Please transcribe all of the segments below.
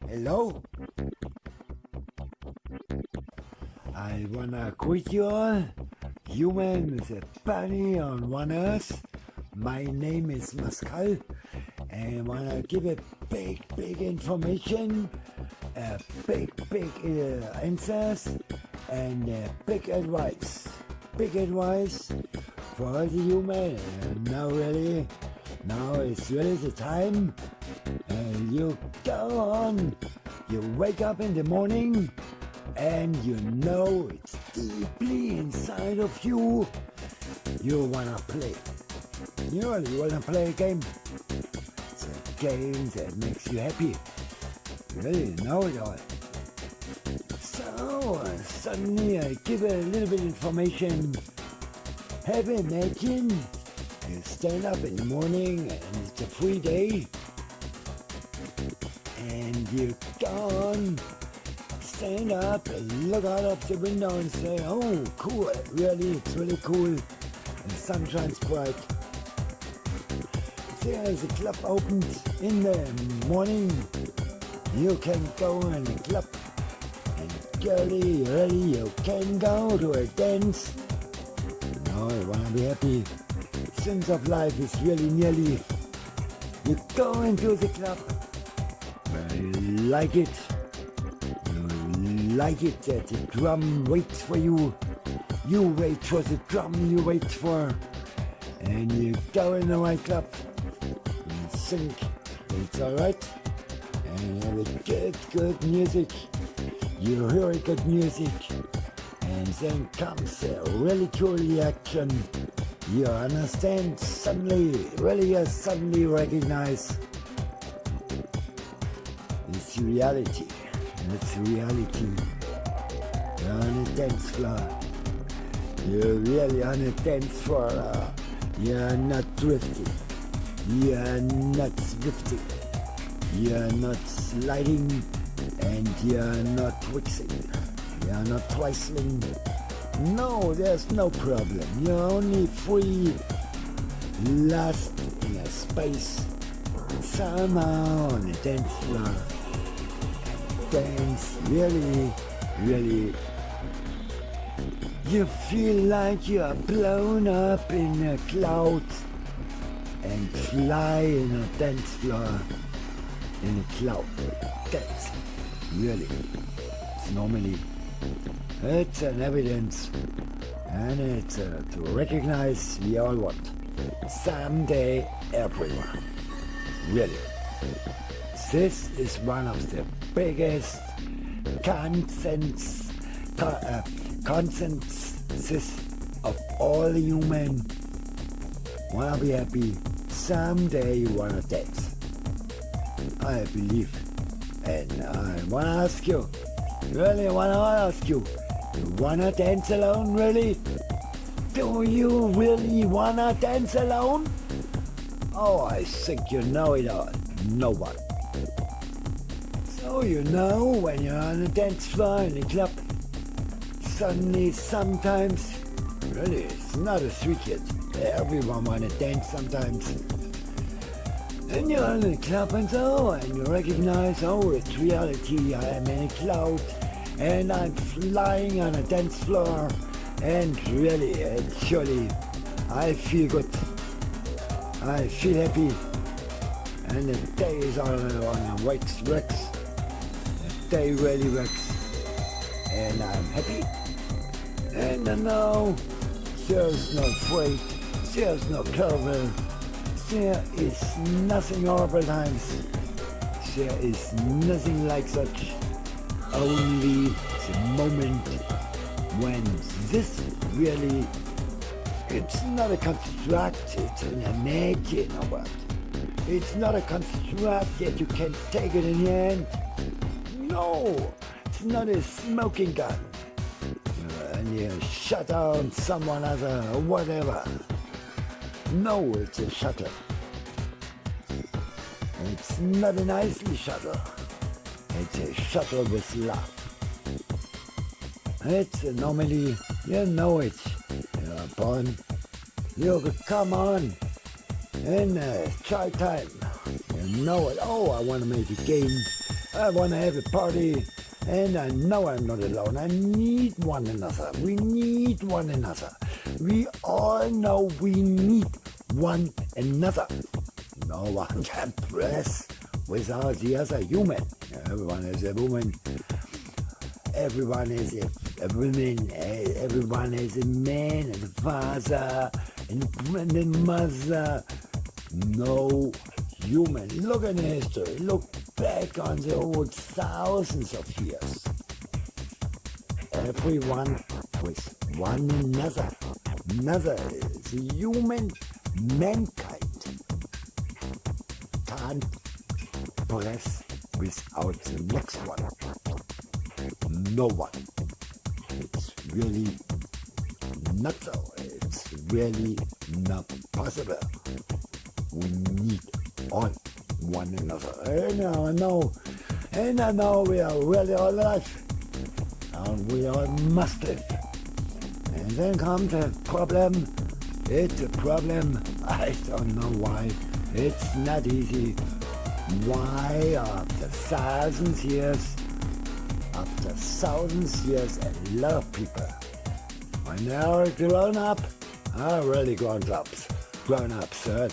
Hello? I wanna greet you all. Human is a bunny on one earth. My name is Mascal, and I wanna give a big information, big answers, and big advice. Big advice for all the human. Now it's really the time. You go on. You wake up in the morning, and you know it's deeply inside of you. You wanna play. You really wanna play a game. It's a game that makes you happy. You really know it all. So suddenly I give a little bit of information. Have you imagine you stand up in the morning and it's a free day, and you go on, stand up and look out of the window and say, oh cool, it's really cool, and the sun shines bright. There's a club opened in the morning. You can go in the club and really you can go to a dance. No, you wanna be happy. Sense of life is really nearly. You go into the club, but you like it. You like it that the drum waits for you. You wait for the drum you wait for. And you go in the right club. You think it's alright. And you have a good music. You hear a good music. And then comes a really cool reaction. You understand suddenly, you suddenly recognize it's reality. And it's reality. You're on a dance floor. You're really on a dance floor. You're not drifting. You're not drifting. You're not sliding. And you're not twixing. You're not twisting. No, there's no problem. You're only free, lost in a space, somehow on a dance floor. And dance really. You feel like you are blown up in a cloud and fly in a dance floor in a cloud. Dance. Really. It's normally. It's an evidence, and it's to recognize we all want. Someday, everyone. Really. This is one of the biggest consensus of all human. Wanna be happy. Someday you wanna dance. I believe. And I wanna ask you. Really wanna ask you. You wanna dance alone, really? Do you really wanna dance alone? Oh, I think you know it all. No one. So you know when you're on a dance floor in a club, suddenly sometimes, really, it's not a secret. Everyone wanna dance sometimes. And you're in a club and you recognize, oh, it's reality. I am in a cloud. And I'm flying on a dance floor, and really, surely, I feel good. I feel happy, and the day is on a white Rex. The day really works, and I'm happy. And now, there's no freight, there's no trouble, there is nothing horrible times, there is nothing like such. Only the moment when this really, it's not a construct, it's an imagine or what. It's not a construct that you can take it in your hand. No, it's not a smoking gun. And you shut down someone other or whatever. No, it's a shuttle. It's not an icy shuttle. It's a shuttle with love. It's normally, you know it. You're born. You come on. In child time. You know it. Oh, I want to make a game. I want to have a party, and I know I'm not alone. I need one another. We need one another. We all know we need one another. No one can press without the other human. Everyone is a woman. Everyone is a woman. Everyone is a man and a father and a mother. No human. Look in history. Look back on the old thousands of years. Everyone with one another. Another is a human. Mankind can't press without the next one. No one. It's really not so. It's really not possible. We need all one another. And I know we are really all alive. And we all must live. And then comes the problem. It's a problem. I don't know why. It's not easy. Why after thousands years, a lot of people, when they are grown up, are really grown ups, so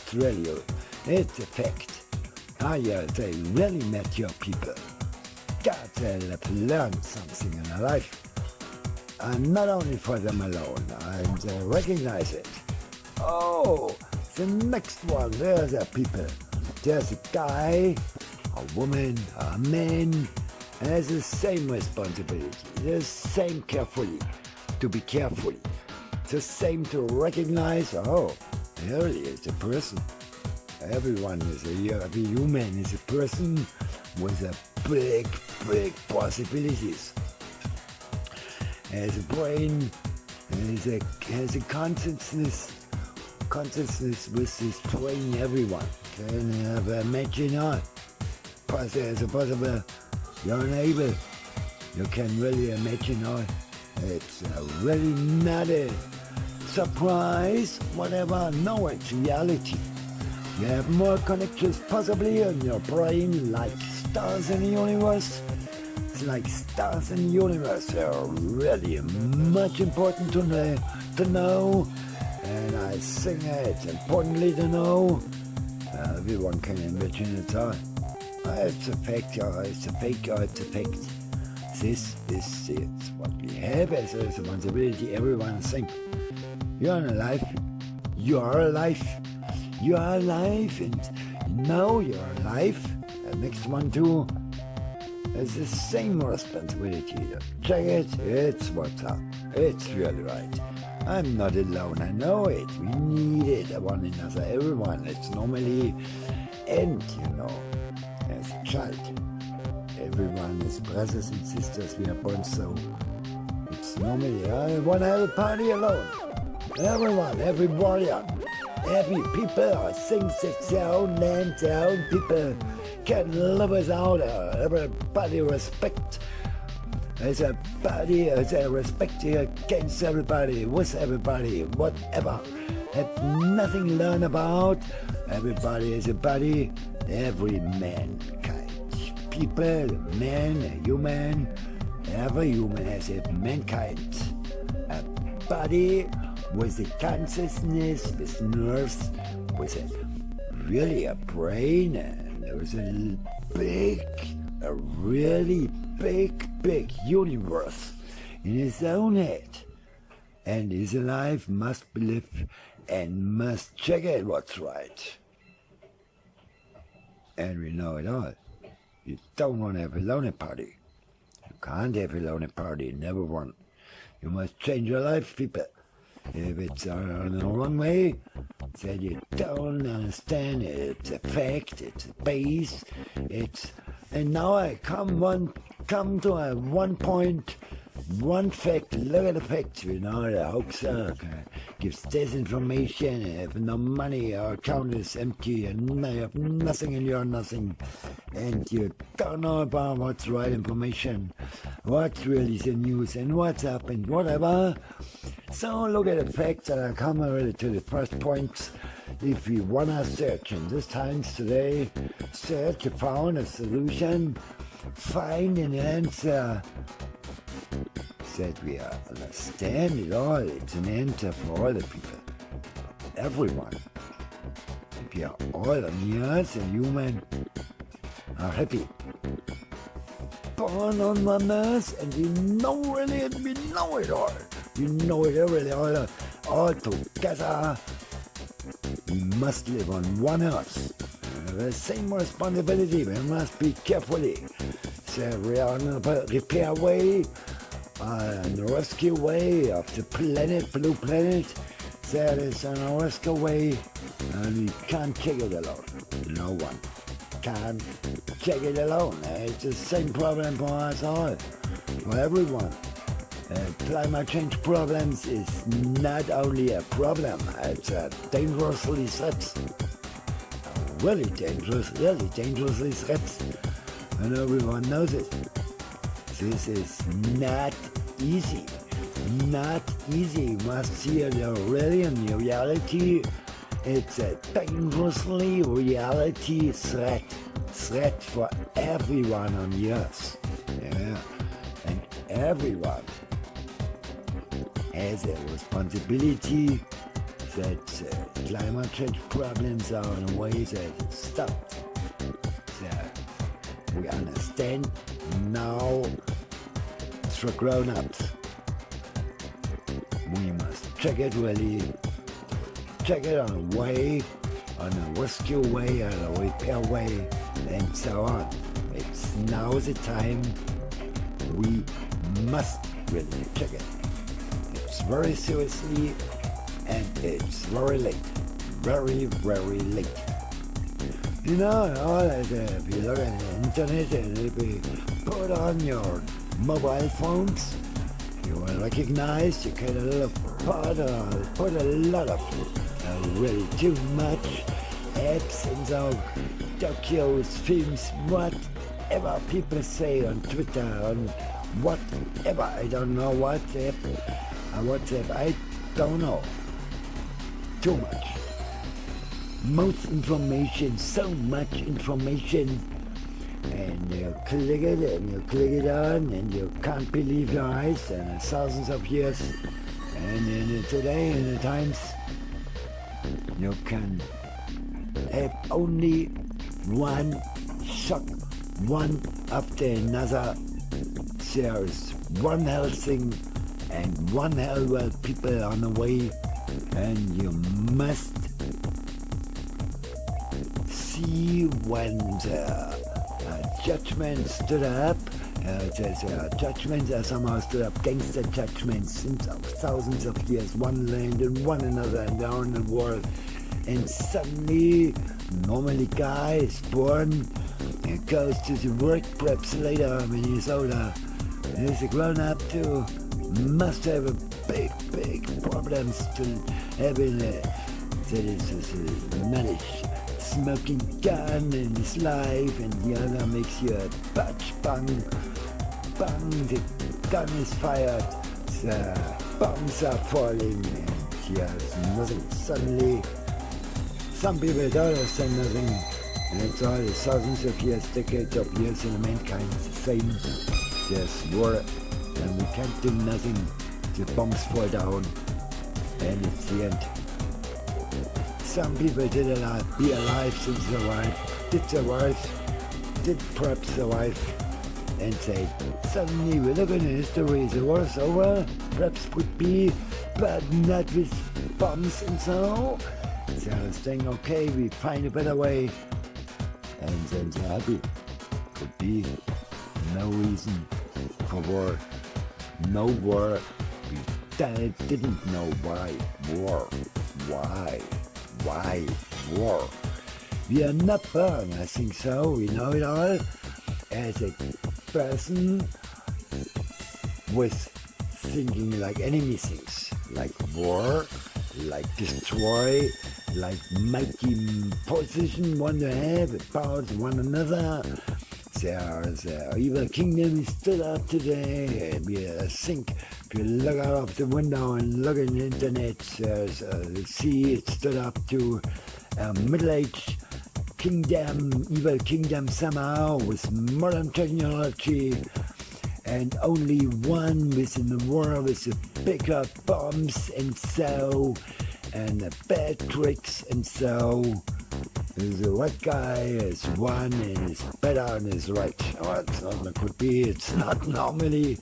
it's a fact. Yeah, they really mature people. God, they've learned something in their life. And not only for them alone, and they recognize it. Oh, the next one, there's a people. There's a guy, a woman, a man, and has the same responsibility, the same to be careful, the same to recognize, oh, here he is a person. Every human is a person with a big possibilities. Has a brain, has a consciousness with his brain. Everyone can have imagine as a possible. You're unable. You can really imagine all. It's really not a surprise, whatever. No, it's reality. You have more connections possibly in your brain like stars in the universe. It's like stars in the universe. They're really much important to know. And I think it's importantly to know. Everyone can imagine it all. It's a fact, it's a fake, it's a fact. This is it. What we have as a responsibility. Everyone think you're alive. You are alive. You are alive, and now you're alive. The next one too has the same responsibility. Check it. It's what's up. It's really right. I'm not alone. I know it. We need it. One another. Everyone. It's normally end. As a child. Everyone is brothers and sisters. We are born so. It's normally I want to have a party alone. Everyone, every warrior, every people or things that's their own land, their own people can live without everybody respect. There's a body, there's a respect against everybody, with everybody, whatever. Have nothing to learn about. Everybody is a body, every mankind. People, man, human, every human has a mankind. A body with a consciousness, with nerves, with really a brain, and there was a really big universe in his own head. And his life must live and must check it what's right. And we know it all. You don't want to have a lonely party. You can't have a lonely party, never want. You must change your life, people. If it's on the wrong way, then you don't understand it. It's a fact, it's a base, and now I come to a one point, one fact. Look at the facts, the hoaxer gives disinformation, have no money, our account is empty, and you have nothing and you're nothing, and you don't know about what's right information, what's really the news, and what's up, and whatever. So look at the facts, and I come already to the first point. If you wanna search in these times today, search, you found a solution. find an answer that we understand it all. It's an answer for all the people, everyone. We are all on earth and human are happy. Born on Earth, and we know it all. We know it really all together. We must live on one Earth. The same responsibility. We must be carefully. So we are on a repair way, on the rescue way of the planet, blue planet. There is an rescue way, and we can't take it alone. No one can't take it alone. It's the same problem for us all, for everyone. Climate change problems is not only a problem, it's a dangerously threat. Really dangerously threat. And everyone knows it. This is not easy. Not easy. You must see it really in the reality. It's a dangerously reality threat. Threat for everyone on the earth. Yeah. And everyone has a responsibility that climate change problems are in a way that stopped. So we understand now through grown-ups. We must check it really. Check it on a way, on a rescue way, on a repair way, and so on. It's now the time we must really check it. It's very seriously, and it's very late. Very late. You know, if you look at the internet and if you put on your mobile phones, you will recognize you can put a lot of really too much apps and so documentaries, films, whatever people say on Twitter, on whatever, I don't know WhatsApp, I don't know. Too much. Most information, so much information, and you click it and you click it on and you can't believe your eyes, and thousands of years, and in today, in the times, you can have only one shock, one after another. There is one hell thing and one hell world people on the way, and you must see when the judgment stood up. The judgments are somehow stood up, gangster judgments since thousands of years, one land and one another and down the world. And suddenly, normally guy is born and goes to the work perhaps later when he's older. And he's a grown up too, must have a big problems to having that is managed. Smoking gun in his life, and the other makes you a batch bang, the gun is fired, the bombs are falling, and he has nothing. Suddenly, some people don't understand nothing, and it's all thousands of years, decades of years in mankind, it's the same. There's war, and we can't do nothing. The bombs fall down, and it's the end. Some people be alive since did perhaps survive, and say, suddenly we look at history, the war is over, perhaps could be, but not with bombs and so. So I was saying, okay, we find a better way, and then they're happy. Could be no reason for war, no war. We didn't know why war, why war. We are not born, I think so, we know it all, as a person with thinking like enemy things, like war, like destroy, like mighty position one to have about one another. The evil kingdom stood up today, and we think if you look out of the window and look at the internet, see it stood up to a middle-aged kingdom, evil kingdom somehow with modern technology, and only one within the world with the bigger bombs and so, and the bad tricks and so. The right guy is one and is better and is right. Oh, it's not, it could be, it's not normally,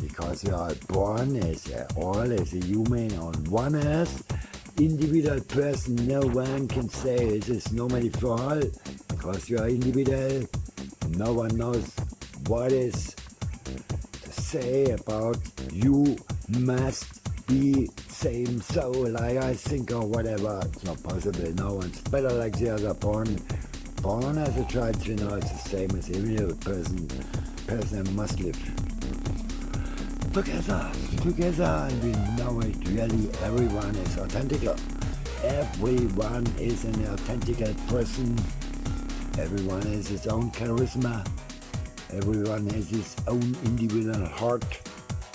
because you are born as a human on one earth, individual person. No one can say it is normally for all, because you are individual. No one knows what is to say about you must be same so like I think or whatever. It's not possible. No one's better like the other. Born as a child, you know, it's the same as every other person must live together, and we know it really. Everyone is authentic. Everyone is an authentic person. Everyone has his own charisma. Everyone has his own individual heart.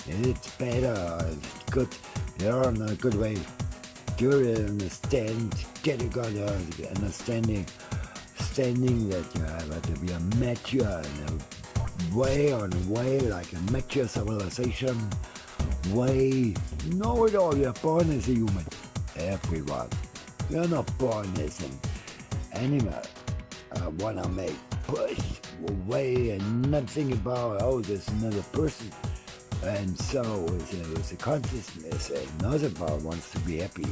It's better, it's good, you're in a good way. Do understand, get a good understanding that you have to be a mature in a way, like a mature civilization way. Know it all, you're born as a human. Everyone. You're not born as an animal. Wanna make push away and not think about, oh, there's another person. And so it's a consciousness, and another part wants to be happy,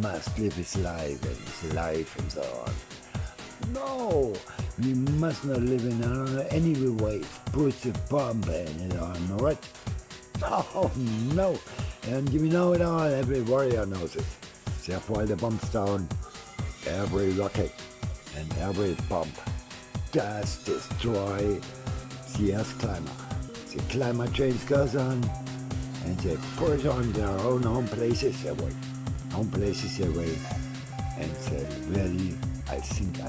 must live his life and so on. No, we must not live in any way. Push a bomb and it on, right? No. And you know it all, every warrior knows it. Therefore the bombs down, every rocket and every bomb does destroy the Earth climate. The climate change goes on, and they push on their own home places away, and they really, I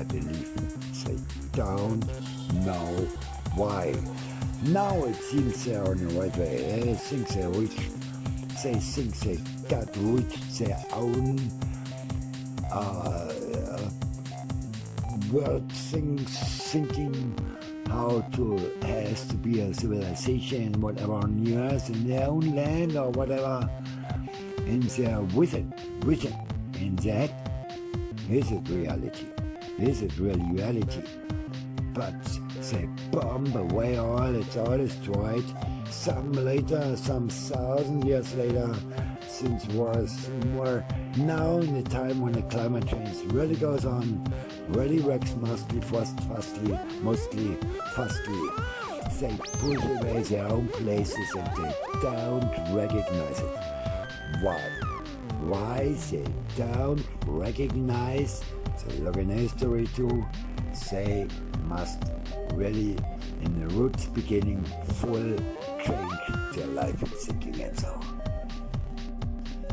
believe, they don't know why. Now it seems they're on the right way. They think they got reached their own world thinking. How has to be a civilization, whatever, on the earth, in their own land or whatever, and they're with it, and that is it reality. Is it really reality? But they bomb away all, it's all destroyed. Some later, some 1,000 years later, since wars more now in the time when the climate change really goes on, really works mostly fastly, they push away their own places and they don't recognize it. Why they don't recognize, they look in history too, they must really in the roots beginning full change their life and thinking and so on.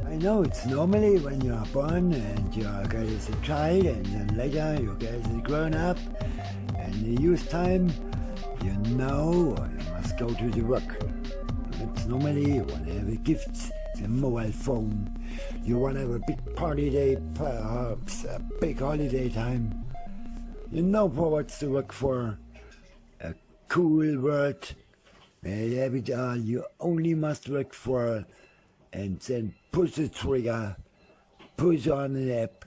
I know it's normally when you are born and you are get as a child, and then later you get as a grown up, and you use time, you know you must go to the work. It's normally you want to have a gift, the mobile phone, you want to have a big party day, perhaps a big holiday time. You know for what's to work for, a cool world, you only must work for, and then push the trigger, push on the app,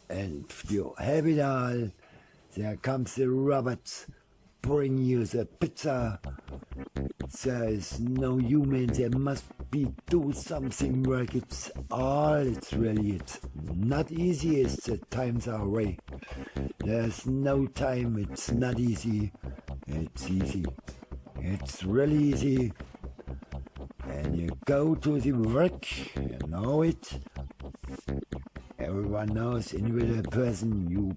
and you have it all. There comes the robots, bring you the pizza. There is no human, there must be do something work. It's not easy as the times are away. There's no time, it's not easy. It's easy. It's really easy. And you go to the work, you know it. Everyone knows, individual person, you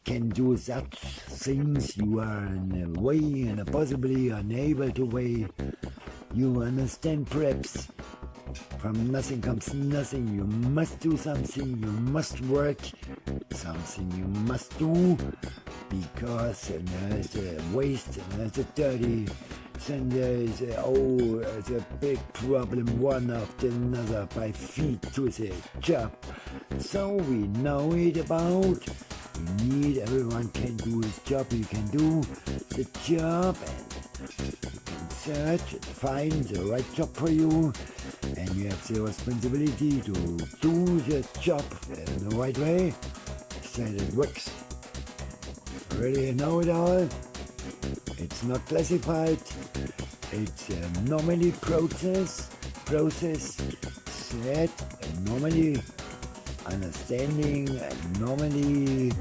can do such things, you are in a way, and possibly unable to way. You understand perhaps, from nothing comes nothing, you must do something, you must work, something you must do, because there's a waste, and there's a dirty, then there's a big problem, one after another, by feet to the job. So we know it about, Everyone can do his job, you can do the job, and you can search and find the right job for you, and you have the responsibility to do the job in the right way so that it works. Really know it all. It's not classified. It's a normally process set, and normally understanding, and normally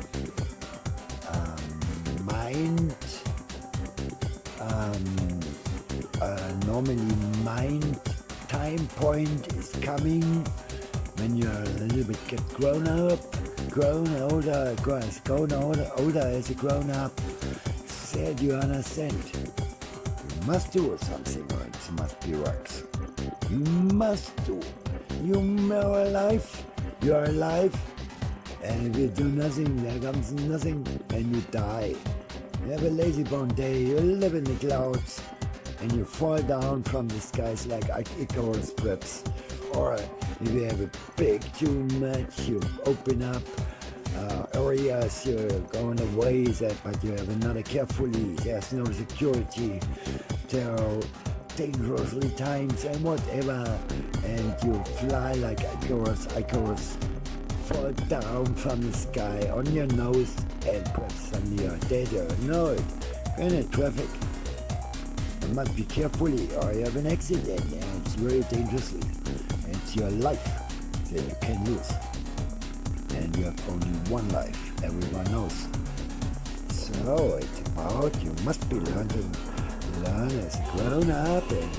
mind time point is coming when you're a little bit get grown older as a grown up, said you understand. You must do something, or it must be right. You must do. You are alive. You are alive. And if you do nothing, there comes nothing, and you die. You have a lazy bone day, you live in the clouds, and you fall down from the skies like Icarus perhaps. Or if you have a big too much, you open up areas, you're going away, but you have another carefully, there's no security, there are dangerously times and whatever, and you fly like Icarus, fall down from the sky on your nose, and perhaps suddenly you're dead or no, you're in traffic. You must be carefully, or you have an accident, and it's very dangerously. It's your life that you can lose, and you have only one life, everyone knows. So it's about, you must be learn as a grown up, and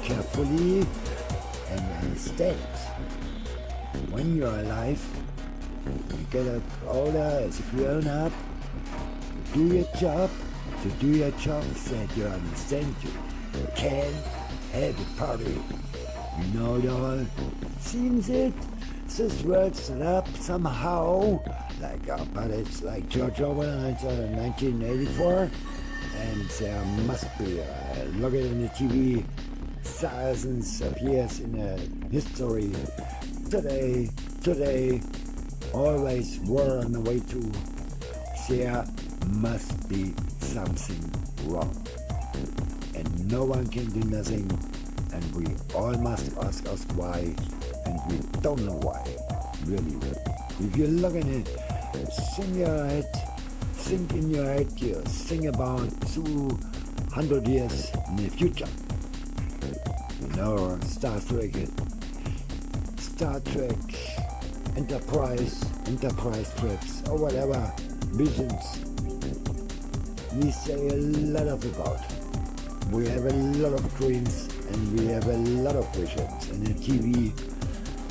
carefully, and understand. When you're alive, you get up older as a grown up, to do your job that you understand you can have a party. You know it all. Seems this world set up somehow, but it's like George Orwell in 1984, and there must be, look at it in the TV, thousands of years in history. Today, always we're on the way to, there must be something wrong. And no one can do nothing, and we all must ask us why, and we don't know why, really. If you look at it, think in your head, you think about 200 years in the future. You know, Star Trek, Enterprise trips, or whatever, visions. We say a lot about. We have a lot of dreams, and we have a lot of visions. In the TV,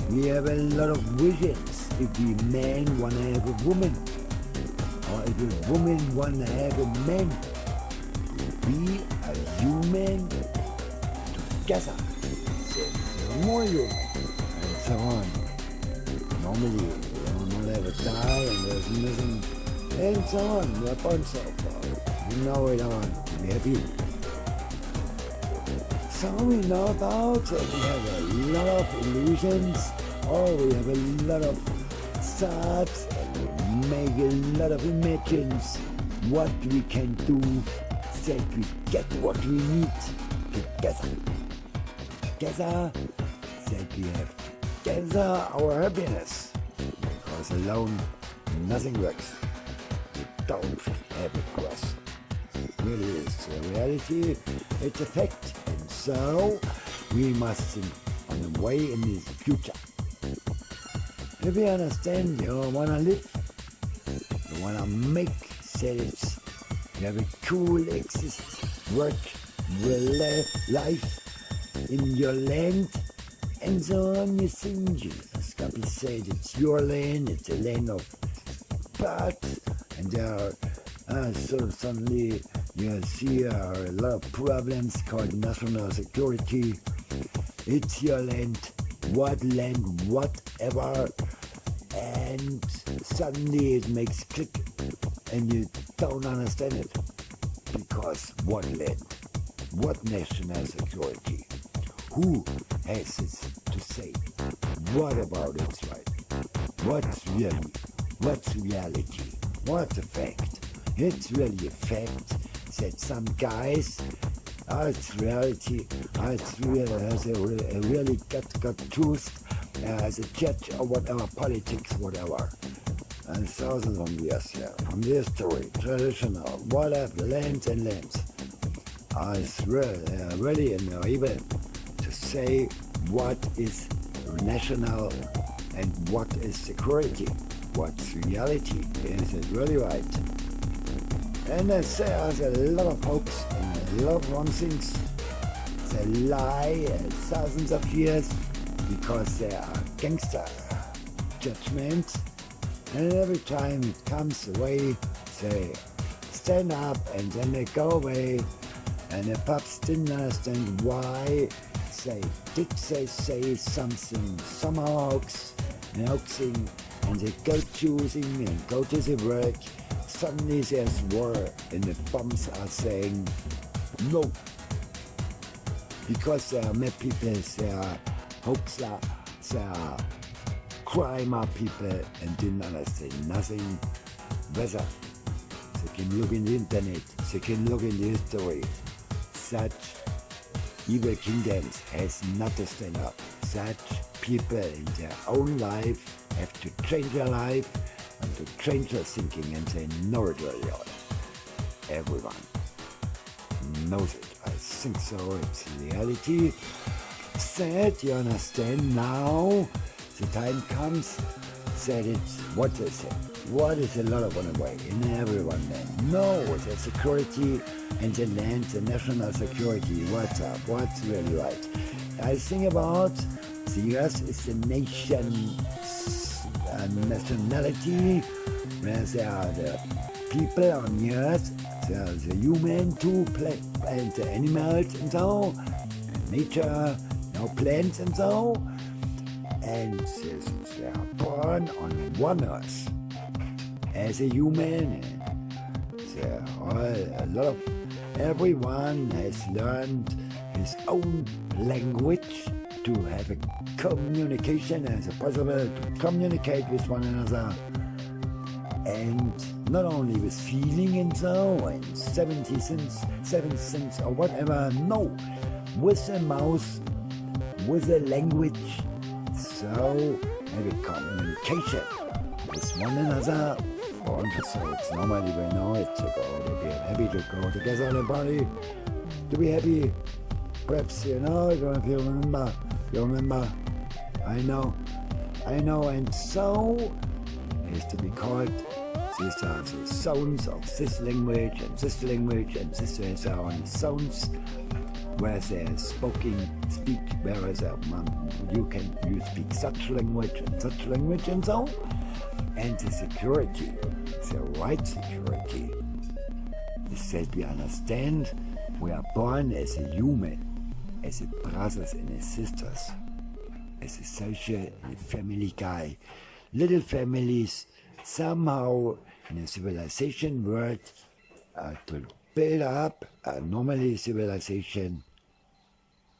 we have a lot of visions. If the man wanna have a woman, or if a woman wanna have a man, we are human together. So more human, and so on. Normally, we don't ever die, and there's nothing, and so on. We're born so far. You know it all. Be happy. So we know about that we have a lot of illusions, or we have a lot of thoughts, and we make a lot of imagines what we can do, that we get what we need together, that we have together our happiness, because alone nothing works. Don't have it cross. Really is a reality, it's a fact, and so we must think on the way in the future. If you understand, you wanna live, you wanna make that you have a cool work, life in your land, and so on. You think, as Kapi said, it's your land, it's a land of but, and there are so suddenly you see a lot of problems called national security. It's your land, whatever, and suddenly it makes click, and you don't understand it, because what land, what national security, who has it to say, what about its right, what's reality? What's a fact? It's really a fact that some guys, it's reality, it's real, really got chosen as a judge or whatever, politics, whatever. And thousands of years, from the history, traditional, whatever, lands and lands. It's really able to say what is national and what is security, what's reality. Is it really right? And there's a lot of hopes and a lot of wrong things. They lie thousands of years because they are gangster judgments. And every time it comes away, they stand up and then they go away. And the pups didn't understand why they say something, somehow hoaxing, and they go choosing and go to the work. Suddenly there's war and the bombs are saying no. Because there are mad people, there are hoaxer, there are crime people and didn't understand nothing. Whether they can look in the internet, they can look in the history. Such evil kingdoms has not to stand up. Such people in their own life have to change their life and to change their thinking, and they know it really well. Everyone knows it. I think so. It's reality. Sad, you understand now. The time comes that it's what is it? What is a lot of on the way in everyone then? No, the security and the land, the national security. What's up? What's really right? I think about the US is the nationality where there are the people on the earth, there are the human too, and the animals and so, nature, plants and so. And they are born on one earth as a human. Everyone has learned his own language to have a communication as possible to communicate with one another, and not only with feeling and so and 70 cents, 7 cents or whatever. No, with the mouth, with the language. So maybe communication with one another. For episodes, normally we know it to be happy to go together in a party, to be happy. Perhaps if you remember. I know, and so it is to be called. These are the sounds of this language, and this language, and this is our own sounds. Where they speak, whereas you speak such language and so, and the security, the right security, is that we understand we are born as a human, as a brothers and as sisters, as a social family guy, little families, somehow in a civilization world to build up a normally civilization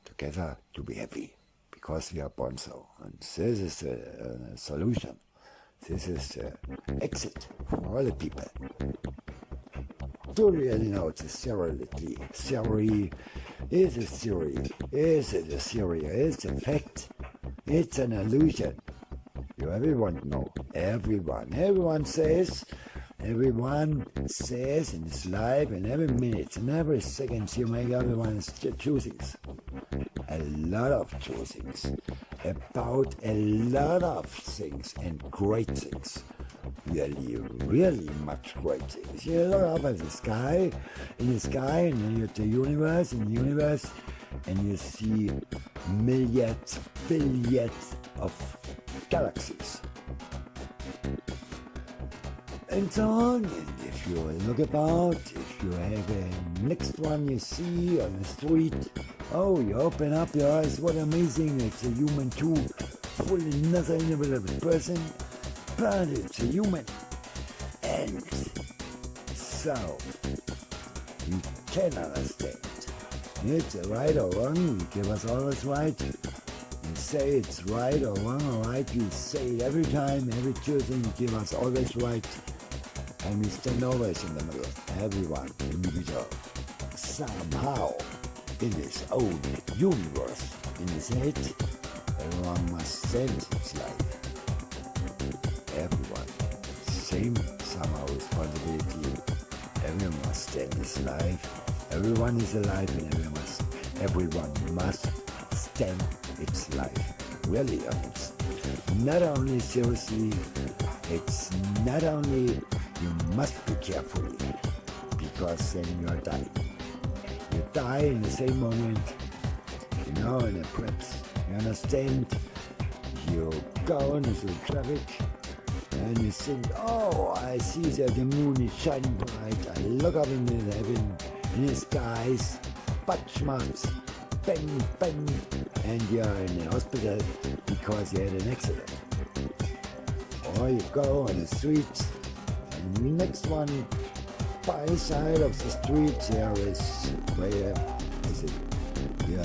together to be happy, because we are born so. And this is the solution. This is the exit for all the people. To really know it's a theory. Is a theory. Is it a theory? It's a fact. It's an illusion. Everyone know. Everyone says in his life, and every minute and every second you make, everyone is choosings. A lot of choosings about a lot of things, and great things. Really much great things. You look up at the sky, and then you're the universe, and you see millions, billions of galaxies. And so on, and if you look about, if you have a next one you see on the street, oh, you open up your eyes, what amazing, it's a human too, fully another individual person, but it's a human. And so, you can understand. It's a right or wrong, you give us always right. You say it's right or wrong or right, you say it every time, every choosing, you give us always right. and we stand always in the middle, everyone individual, somehow in his own universe, in his head, everyone must stand his life. Everyone, same somehow responsibility, everyone must stand his life, everyone is alive and everyone must stand its life, really on it. Not only seriously, it's not only you must be carefully, because then you are dying. You die in the same moment, and perhaps you understand, you go into the traffic, and you think, oh, I see that the moon is shining bright, I look up in the heaven, in the skies, punch marks, bang, bang, and you are in the hospital because you had an accident. Or you go on the street, and the next one, by the side of the street, there is where you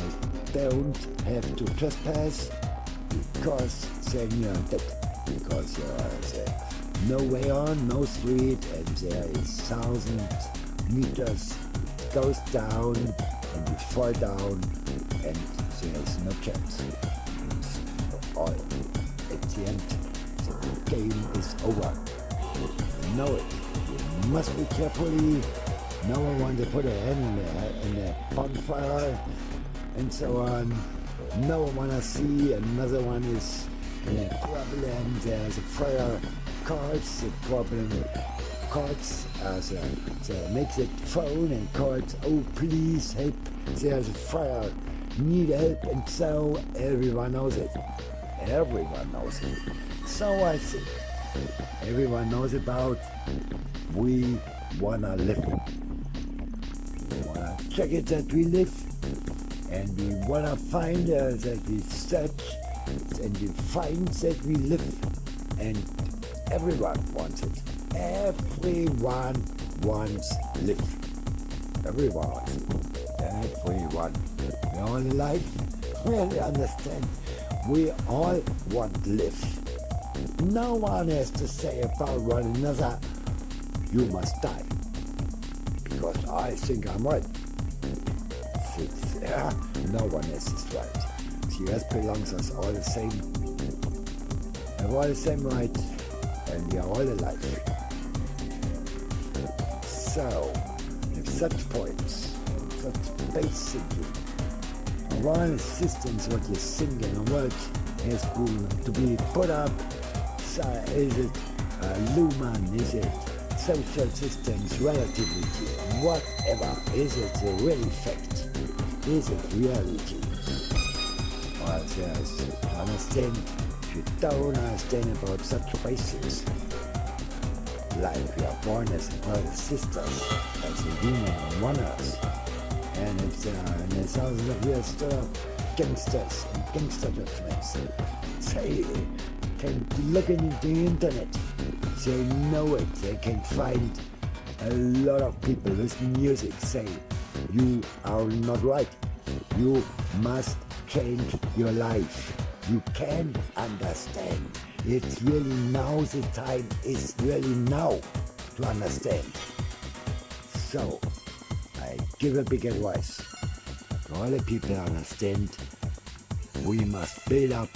don't have to trespass, because then you are dead, because there is no way on, no street, and there is 1,000 meters, it goes down, and you fall down, and there is no chance. All at the end, the game is over. You know it. You must be carefully. No one wants to put a hand in the bonfire, and so on. No one wants to see another one is in a problem. There's a fire cards. The problem cards makes it phone and cards. Oh, please help! There's a fire. Need help, and so everyone knows it. Everyone knows it. So I think everyone knows about we wanna live. We wanna check it that we live, and we wanna find that we search, and we find that we live, and everyone wants it. Everyone wants live. Everyone wants it. Everyone. We're all alive. Really understand. We all want live. No one has to say about one another, you must die, because I think I'm right. No one else is right. The earth belongs us all the same. We have all the same right, and we are all alive. So, if such points, such base thinking, one systems what you think and what has to be put up, so is it Luhmann, is it social systems, relativity, whatever, is it the real fact, is it reality? Well, there's understand, if you don't understand about such basics, like we are born as a brother and sister, as a human on one earth, and it's in the thousands of years still gangsters and gangster judgments. They can look into the internet, they know it, they can find a lot of people with music say, you are not right, you must change your life, you can understand. It's really now, the time is really now to understand. So, I give a big advice to all the people to understand, we must build up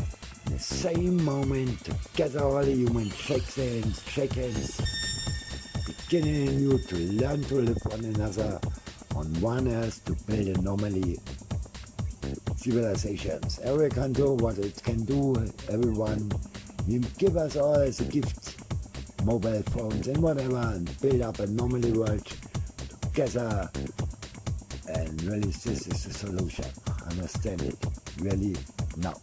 in the same moment together, all the humans, shake hands, beginning anew to learn to live one another on one earth, to build a normally civilizations. Everyone can do what it can do, everyone. You give us all as a gift, mobile phones and whatever, and build up a normally world together. And really, this is the solution. Understand it really now.